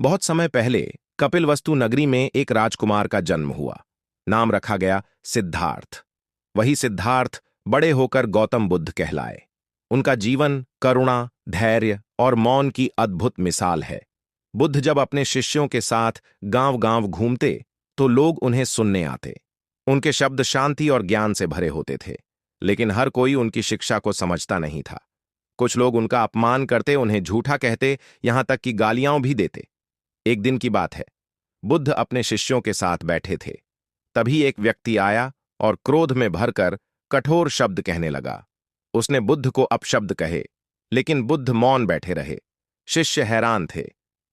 बहुत समय पहले कपिलवस्तु नगरी में एक राजकुमार का जन्म हुआ। नाम रखा गया सिद्धार्थ। वही सिद्धार्थ बड़े होकर गौतम बुद्ध कहलाए। उनका जीवन करुणा, धैर्य और मौन की अद्भुत मिसाल है। बुद्ध जब अपने शिष्यों के साथ गांव-गांव घूमते तो लोग उन्हें सुनने आते। उनके शब्द शांति और ज्ञान से भरे होते थे, लेकिन हर कोई उनकी शिक्षा को समझता नहीं था। कुछ लोग उनका अपमान करते, उन्हें झूठा कहते, यहां तक कि गालियां भी देते। एक दिन की बात है, बुद्ध अपने शिष्यों के साथ बैठे थे। तभी एक व्यक्ति आया और क्रोध में भरकर कठोर शब्द कहने लगा। उसने बुद्ध को अपशब्द कहे, लेकिन बुद्ध मौन बैठे रहे। शिष्य हैरान थे।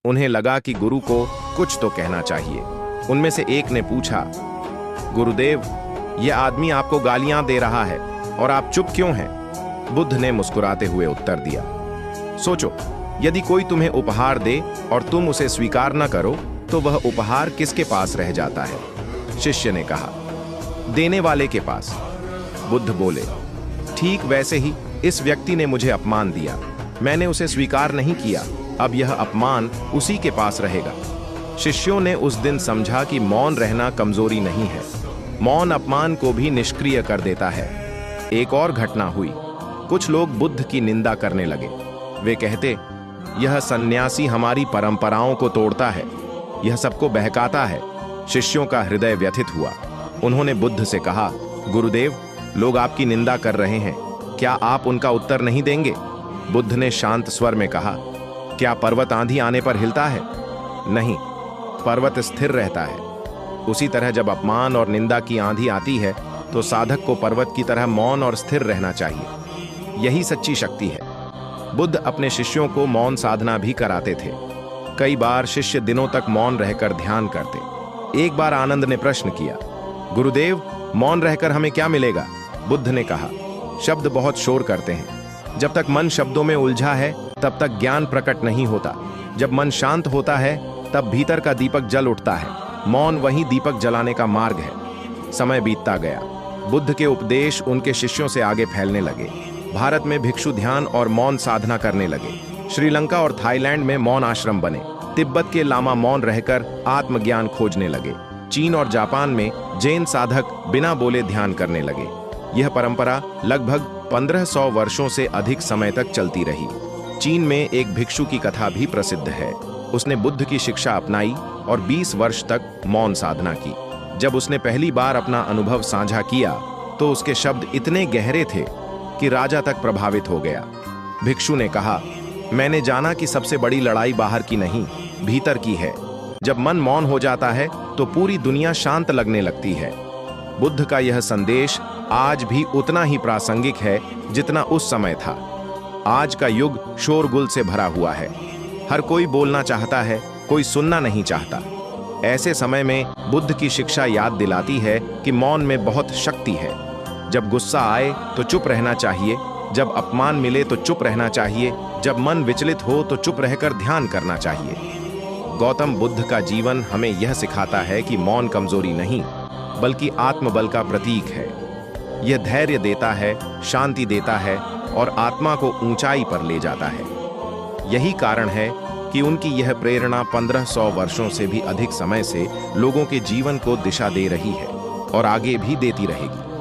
उन्हें लगा कि गुरु को कुछ तो कहना चाहिए। उनमें से एक ने पूछा, गुरुदेव, यह आदमी आपको गालियां दे रहा है और आप चुप क्यों हैं? बुद्ध ने मुस्कुराते हुए उत्तर दिया, सोचो, यदि कोई तुम्हें उपहार दे और तुम उसे स्वीकार न करो तो वह उपहार किसके पास रह जाता है? शिष्य ने कहा, देने वाले के पास। बुद्ध बोले, ठीक वैसे ही इस व्यक्ति ने मुझे अपमान दिया। मैंने उसे स्वीकार नहीं किया। अब यह अपमान उसी के पास रहेगा। शिष्यों ने उस दिन समझा कि मौन रहना कमजोरी नहीं है। मौन अपमान को भी निष्क्रिय कर देता है। एक और घटना हुई। कुछ लोग बुद्ध की निंदा करने लगे। वे कहते, यह सन्यासी हमारी परंपराओं को तोड़ता है, यह सबको बहकाता है। शिष्यों का हृदय व्यथित हुआ। उन्होंने बुद्ध से कहा, गुरुदेव, लोग आपकी निंदा कर रहे हैं, क्या आप उनका उत्तर नहीं देंगे? बुद्ध ने शांत स्वर में कहा, क्या पर्वत आंधी आने पर हिलता है? नहीं, पर्वत स्थिर रहता है। उसी तरह जब अपमान और निंदा की आंधी आती है तो साधक को पर्वत की तरह मौन और स्थिर रहना चाहिए। यही सच्ची शक्ति है। बुद्ध अपने शिष्यों को मौन साधना भी कराते थे। कई बार शिष्य दिनों तक मौन रहकर ध्यान करते। एक बार आनंद ने प्रश्न किया, गुरुदेव, मौन रहकर हमें क्या मिलेगा? बुद्ध ने कहा, शब्द बहुत शोर करते हैं। जब तक मन शब्दों में उलझा है तब तक ज्ञान प्रकट नहीं होता। जब मन शांत होता है तब भीतर का दीपक जल उठता है। मौन वही दीपक जलाने का मार्ग है। समय बीतता गया। बुद्ध के उपदेश उनके शिष्यों से आगे फैलने लगे। भारत में भिक्षु ध्यान और मौन साधना करने लगे। श्रीलंका और थाईलैंड में मौन आश्रम बने। तिब्बत के लामा मौन रहकर आत्मज्ञान खोजने लगे। चीन और जापान में जैन साधक बिना बोले ध्यान करने लगे। यह परंपरा लगभग 1500 वर्षों से अधिक समय तक चलती रही। चीन में एक भिक्षु की कथा भी प्रसिद्ध है। उसने बुद्ध की शिक्षा अपनाई और 20 वर्ष तक मौन साधना की। जब उसने पहली बार अपना अनुभव साझा किया तो उसके शब्द इतने गहरे थे कि राजा तक प्रभावित हो गया। भिक्षु ने कहा, मैंने जाना कि सबसे बड़ी लड़ाई बाहर की नहीं, भीतर की है। जब मन मौन हो जाता है तो पूरी दुनिया शांत लगने लगती है। बुद्ध का यह संदेश आज भी उतना ही प्रासंगिक है जितना उस समय था। आज का युग शोरगुल से भरा हुआ है। हर कोई बोलना चाहता है, कोई सुनना नहीं चाहता। ऐसे समय में बुद्ध की शिक्षा याद दिलाती है कि मौन में बहुत शक्ति है। जब गुस्सा आए तो चुप रहना चाहिए, जब अपमान मिले तो चुप रहना चाहिए, जब मन विचलित हो तो चुप रहकर ध्यान करना चाहिए। गौतम बुद्ध का जीवन हमें यह सिखाता है कि मौन कमजोरी नहीं, बल्कि आत्मबल का प्रतीक है। यह धैर्य देता है, शांति देता है और आत्मा को ऊंचाई पर ले जाता है। यही कारण है कि उनकी यह प्रेरणा 1500 वर्षों से भी अधिक समय से लोगों के जीवन को दिशा दे रही है और आगे भी देती रहेगी।